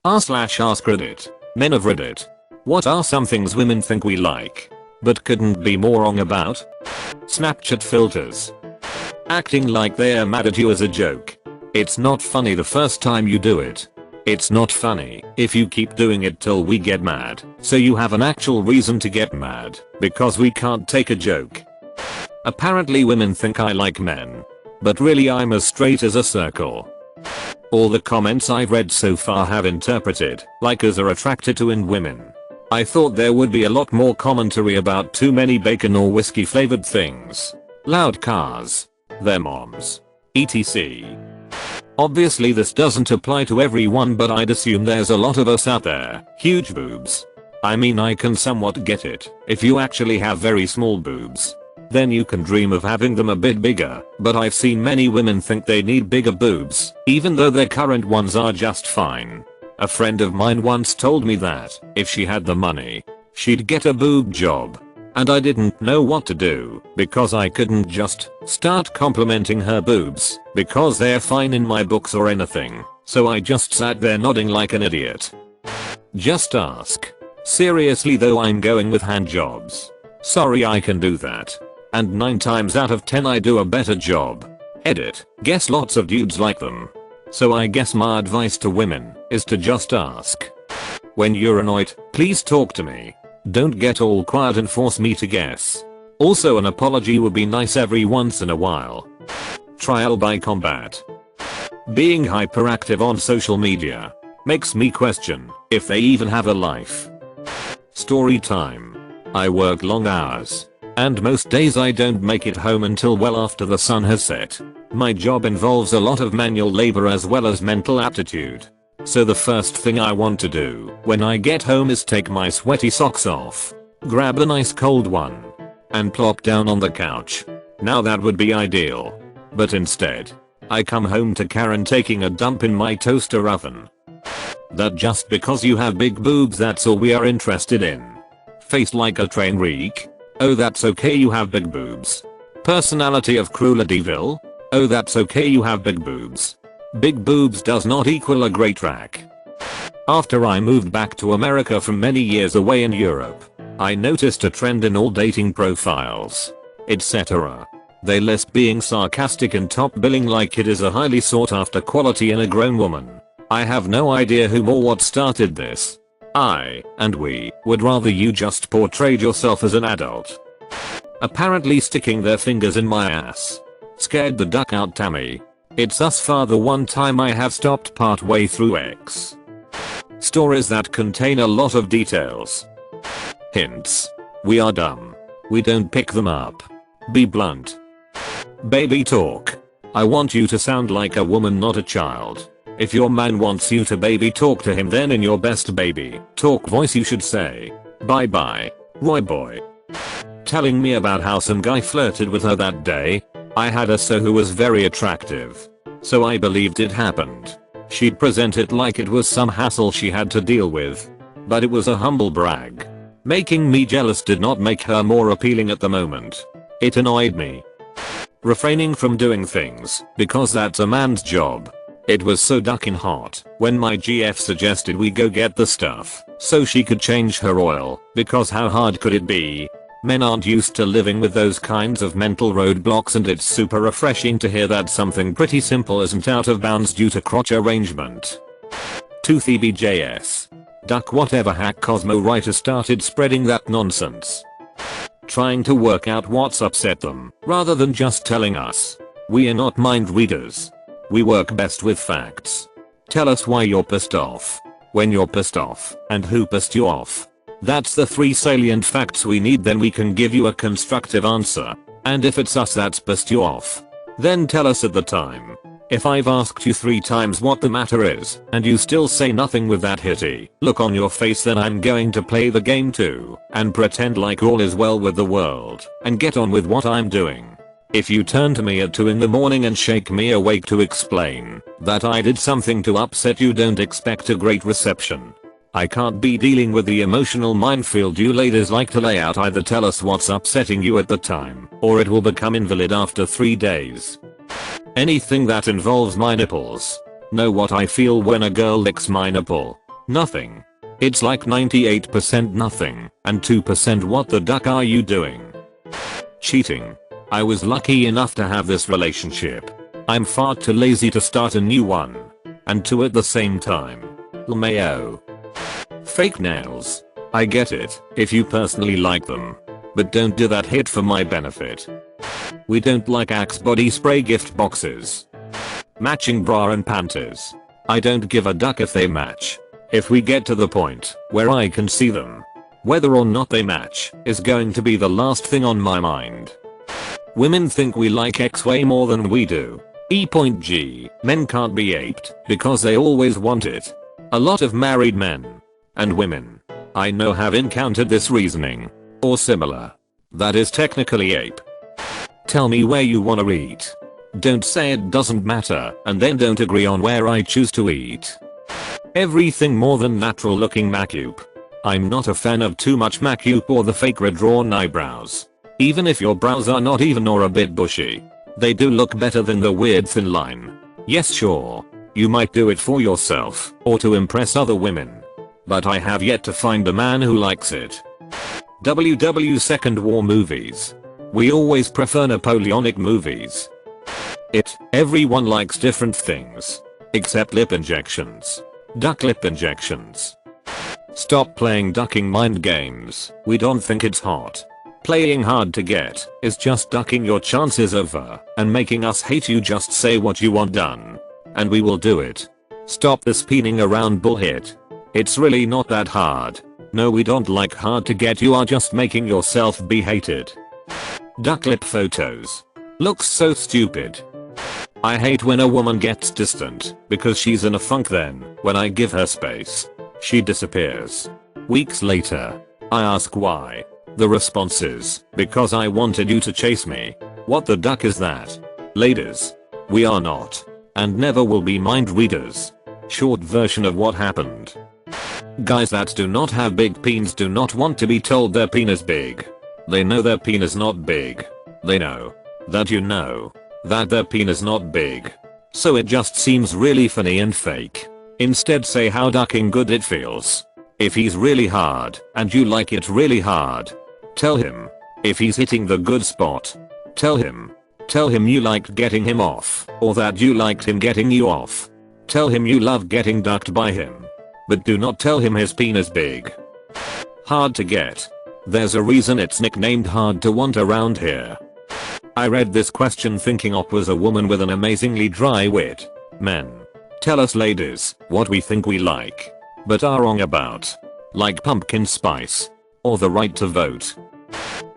r/askreddit. Men of Reddit. What are some things women think we like, but couldn't be more wrong about? Snapchat filters. Acting like they're mad at you as a joke. It's not funny the first time you do it. It's not funny if you keep doing it till we get mad, so you have an actual reason to get mad, because we can't take a joke. Apparently women think I like men, but really I'm as straight as a circle. All the comments I've read so far have interpreted likers are attracted to in women. I thought there would be a lot more commentary about too many bacon or whiskey flavored things, loud cars, their moms, etc. Obviously this doesn't apply to everyone, but I'd assume there's a lot of us out there. Huge boobs. I mean, I can somewhat get it if you actually have very small boobs. Then you can dream of having them a bit bigger, but I've seen many women think they need bigger boobs, even though their current ones are just fine. A friend of mine once told me that if she had the money, she'd get a boob job. And I didn't know what to do, because I couldn't just start complimenting her boobs, because they're fine in my books or anything, so I just sat there nodding like an idiot. Just ask. Seriously though, I'm going with hand jobs. Sorry, I can do that. And 9 times out of 10 I do a better job. Edit. Guess lots of dudes like them. So I guess my advice to women is to just ask. When you're annoyed, please talk to me. Don't get all quiet and force me to guess. Also, an apology would be nice every once in a while. Trial by combat. Being hyperactive on social media makes me question if they even have a life. Story time. I work long hours, and most days I don't make it home until well after the sun has set. My job involves a lot of manual labor as well as mental aptitude. So the first thing I want to do when I get home is take my sweaty socks off, grab a nice cold one, and plop down on the couch. Now that would be ideal. But instead, I come home to Karen taking a dump in my toaster oven. That just because you have big boobs that's all we are interested in. Face like a train wreck? Oh, that's okay, you have big boobs. Personality of Cruella de Vil? Oh, that's okay, you have big boobs. Big boobs does not equal a great rack. After I moved back to America from many years away in Europe, I noticed a trend in all dating profiles, etc. They list being sarcastic and top billing like it is a highly sought after quality in a grown woman. I have no idea who or what started this. I, and we, would rather you just portrayed yourself as an adult. Apparently sticking their fingers in my ass scared the duck out Tammy. It's thus far the one time I have stopped partway through X. Stories that contain a lot of details. Hints. We are dumb. We don't pick them up. Be blunt. Baby talk. I want you to sound like a woman, not a child. If your man wants you to baby talk to him, then in your best baby talk voice you should say, "Bye bye, Roy boy." Telling me about how some guy flirted with her that day. I had a so who was very attractive, so I believed it happened. She'd present it like it was some hassle she had to deal with, but it was a humble brag. Making me jealous did not make her more appealing at the moment. It annoyed me. Refraining from doing things because that's a man's job. It was so ducking hot when my GF suggested we go get the stuff so she could change her oil, because how hard could it be? Men aren't used to living with those kinds of mental roadblocks, and it's super refreshing to hear that something pretty simple isn't out of bounds due to crotch arrangement. Toothy BJS. Duck whatever hack Cosmo writer started spreading that nonsense. Trying to work out what's upset them, rather than just telling us. We are not mind readers. We work best with facts. Tell us why you're pissed off, when you're pissed off, and who pissed you off. That's the 3 salient facts we need, then we can give you a constructive answer. And if it's us that's pissed you off, then tell us at the time. If I've asked you 3 times what the matter is, and you still say nothing with that hitty look on your face, then I'm going to play the game too, and pretend like all is well with the world, and get on with what I'm doing. If you turn to me at 2 in the morning and shake me awake to explain that I did something to upset you, don't expect a great reception. I can't be dealing with the emotional minefield you ladies like to lay out. Either tell us what's upsetting you at the time, or it will become invalid after 3 days. Anything that involves my nipples. Know what I feel when a girl licks my nipple. Nothing. It's like 98% nothing and 2% what the duck are you doing? Cheating. I was lucky enough to have this relationship. I'm far too lazy to start a new one. And two at the same time. LMAO. Fake nails. I get it if you personally like them. But don't do that hit for my benefit. We don't like Axe body spray gift boxes. Matching bra and panties. I don't give a duck if they match. If we get to the point where I can see them, whether or not they match is going to be the last thing on my mind. Women think we like X way more than we do. E.G. Men can't be aped because they always want it. A lot of married men and women I know have encountered this reasoning or similar. That is technically ape. Tell me where you wanna eat. Don't say it doesn't matter and then don't agree on where I choose to eat. Everything more than natural looking makeup. I'm not a fan of too much makeup or the fake redrawn eyebrows. Even if your brows are not even or a bit bushy, they do look better than the weird thin line. Yes sure, you might do it for yourself or to impress other women. But I have yet to find a man who likes it. Second War movies. We always prefer Napoleonic movies. Everyone likes different things. Except lip injections. Duck lip injections. Stop playing ducking mind games. We don't think it's hot. Playing hard to get is just ducking your chances over and making us hate you. Just say what you want done and we will do it. Stop this spinning around bullshit. It's really not that hard. No, we don't like hard to get. You are just making yourself be hated. Duck lip photos. Looks so stupid. I hate when a woman gets distant because she's in a funk. Then when I give her space, she disappears. Weeks later, I ask why. The response is, because I wanted you to chase me. What the duck is that? Ladies, we are not and never will be mind readers. Short version of what happened. Guys that do not have big peens do not want to be told their penis big. They know their penis not big. They know that you know that their penis not big. So it just seems really funny and fake. Instead say how ducking good it feels. If he's really hard and you like it really hard, tell him. If he's hitting the good spot, tell him. Tell him you liked getting him off or that you liked him getting you off. Tell him you love getting ducked by him. But do not tell him his penis big. Hard to get. There's a reason it's nicknamed hard to want around here. I read this question thinking Op was a woman with an amazingly dry wit. Men, tell us ladies what we think we like, but are wrong about. Like pumpkin spice. Or the right to vote.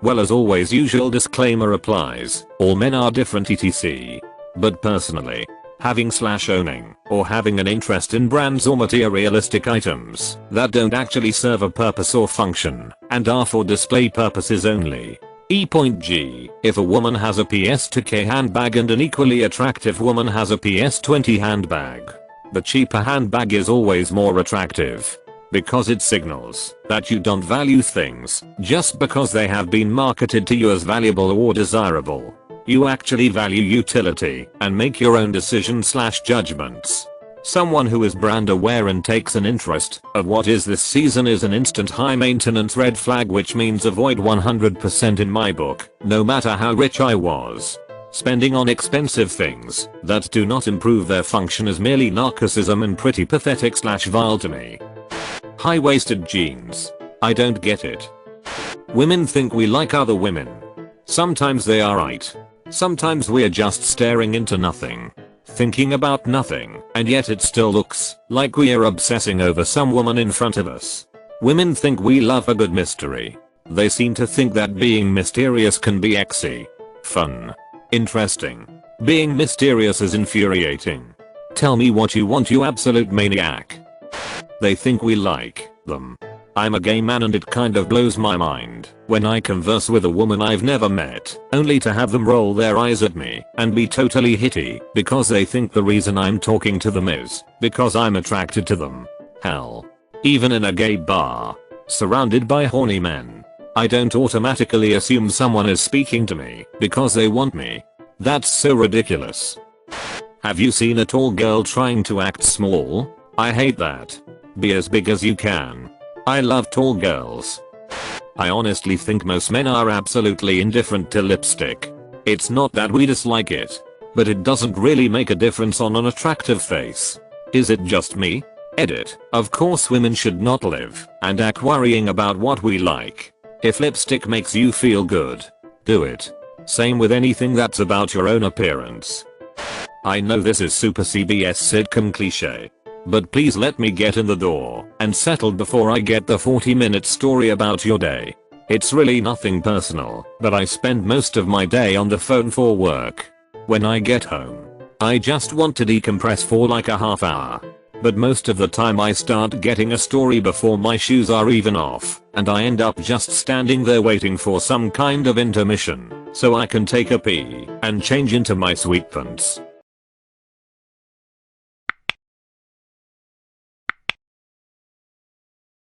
Well, as always, usual disclaimer applies. All men are different etc. But personally, having/owning or having an interest in brands or materialistic items that don't actually serve a purpose or function and are for display purposes only. E.G. If a woman has a PS2K handbag and an equally attractive woman has a PS20 handbag, the cheaper handbag is always more attractive. Because it signals that you don't value things just because they have been marketed to you as valuable or desirable. You actually value utility and make your own decisions/judgments. Someone who is brand aware and takes an interest of what is this season is an instant high maintenance red flag, which means avoid 100% in my book, no matter how rich I was. Spending on expensive things that do not improve their function is merely narcissism and pretty pathetic/vile to me. High-waisted jeans. I don't get it. Women think we like other women. Sometimes they are right. Sometimes we're just staring into nothing. Thinking about nothing, and yet it still looks like we are obsessing over some woman in front of us. Women think we love a good mystery. They seem to think that being mysterious can be sexy, fun, interesting. Being mysterious is infuriating. Tell me what you want, you absolute maniac. They think we like them. I'm a gay man and it kind of blows my mind when I converse with a woman I've never met, only to have them roll their eyes at me and be totally hitty because they think the reason I'm talking to them is because I'm attracted to them. Hell. Even in a gay bar, surrounded by horny men, I don't automatically assume someone is speaking to me because they want me. That's so ridiculous. Have you seen a tall girl trying to act small? I hate that. Be as big as you can. I love tall girls. I honestly think most men are absolutely indifferent to lipstick. It's not that we dislike it, but it doesn't really make a difference on an attractive face. Is it just me? Edit. Of course women should not live and act worrying about what we like. If lipstick makes you feel good, do it. Same with anything that's about your own appearance. I know this is super CBS sitcom cliche, but please let me get in the door and settled before I get the 40-minute story about your day. It's really nothing personal, but I spend most of my day on the phone for work. When I get home, I just want to decompress for like a half hour. But most of the time I start getting a story before my shoes are even off, and I end up just standing there waiting for some kind of intermission, so I can take a pee and change into my sweatpants.